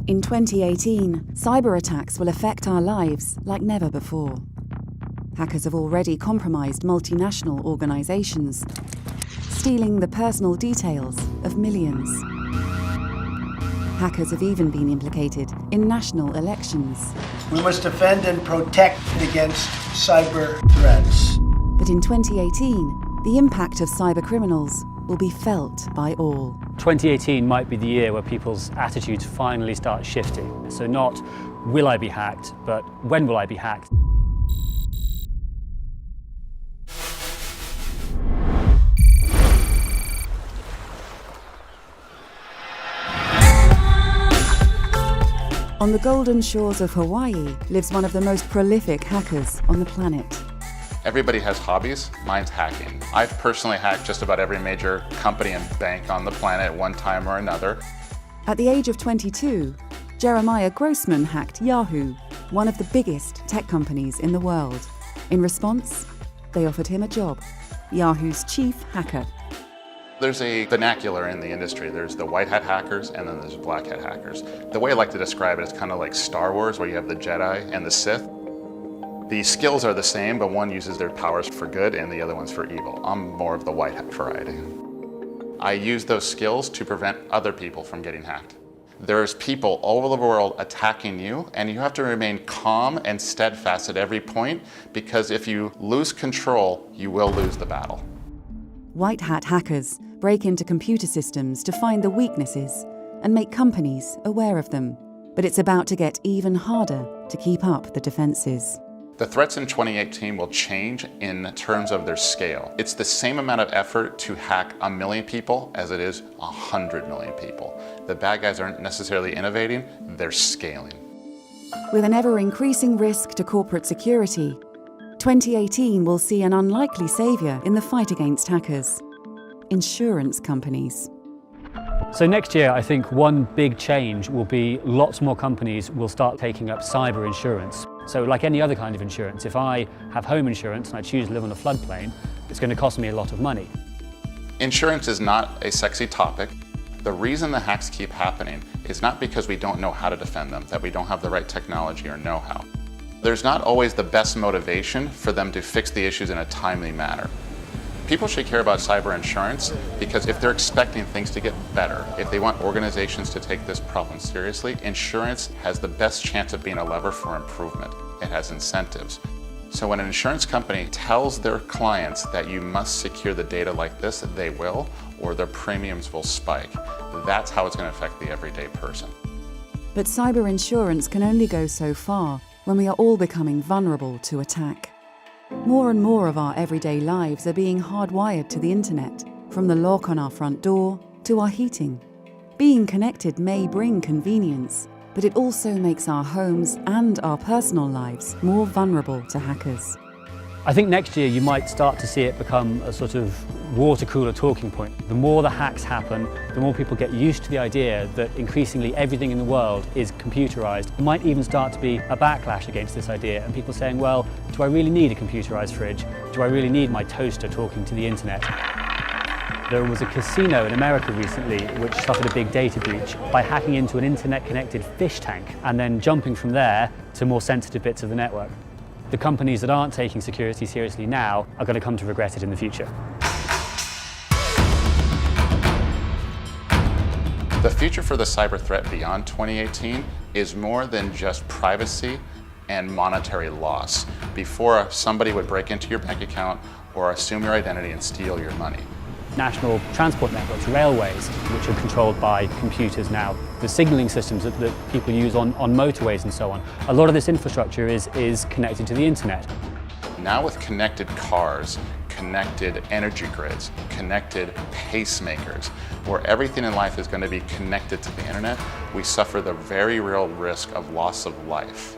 In 2018, cyber attacks will affect our lives like never before. Hackers have already compromised multinational organizations, stealing the personal details of millions. Hackers have even been implicated in national elections. We must defend and protect against cyber threats. But in 2018, the impact of cyber criminals will be felt by all. 2018 might be the year where people's attitudes finally start shifting. So not will I be hacked, but when will I be hacked? On the golden shores of Hawaii lives one of the most prolific hackers on the planet. Everybody has hobbies. Mine's hacking. I've personally hacked just about every major company and bank on the planet at one time or another. At the age of 22, Jeremiah Grossman hacked Yahoo, one of the biggest tech companies in the world. In response, they offered him a job, Yahoo's chief hacker. There's a vernacular in the industry. There's the white hat hackers and then there's black hat hackers. The way I like to describe it is kind of like Star Wars, where you have the Jedi and the Sith. The skills are the same, but one uses their powers for good and the other one's for evil. I'm more of the white hat variety. I use those skills to prevent other people from getting hacked. There's people all over the world attacking you, and you have to remain calm and steadfast at every point, because if you lose control, you will lose the battle. White hat hackers break into computer systems to find the weaknesses and make companies aware of them. But it's about to get even harder to keep up the defenses. The threats in 2018 will change in terms of their scale. It's the same amount of effort to hack 1 million people as it is 100 million people. The bad guys aren't necessarily innovating, they're scaling. With an ever-increasing risk to corporate security, 2018 will see an unlikely savior in the fight against hackers: insurance companies. So next year, I think one big change will be lots more companies will start taking up cyber insurance. So like any other kind of insurance, if I have home insurance and I choose to live on a floodplain, it's going to cost me a lot of money. Insurance is not a sexy topic. The reason the hacks keep happening is not because we don't know how to defend them, that we don't have the right technology or know-how. There's not always the best motivation for them to fix the issues in a timely manner. People should care about cyber insurance because if they're expecting things to get better, if they want organizations to take this problem seriously, insurance has the best chance of being a lever for improvement. It has incentives. So when an insurance company tells their clients that you must secure the data like this, they will, or their premiums will spike. That's how it's going to affect the everyday person. But cyber insurance can only go so far when we are all becoming vulnerable to attack. More and more of our everyday lives are being hardwired to the internet, from the lock on our front door to our heating. Being connected may bring convenience, but it also makes our homes and our personal lives more vulnerable to hackers. I think next year you might start to see it become a sort of water cooler talking point. The more the hacks happen, the more people get used to the idea that increasingly everything in the world is computerized. There might even start to be a backlash against this idea and people saying, well, do I really need a computerized fridge? Do I really need my toaster talking to the internet? There was a casino in America recently which suffered a big data breach by hacking into an internet-connected fish tank and then jumping from there to more sensitive bits of the network. The companies that aren't taking security seriously now are going to come to regret it in the future. The future for the cyber threat beyond 2018 is more than just privacy and monetary loss. Before, somebody would break into your bank account or assume your identity and steal your money. National transport networks, railways, which are controlled by computers now, the signalling systems that people use on motorways and so on. A lot of this infrastructure is connected to the internet. Now with connected cars, connected energy grids, connected pacemakers, where everything in life is going to be connected to the internet, we suffer the very real risk of loss of life.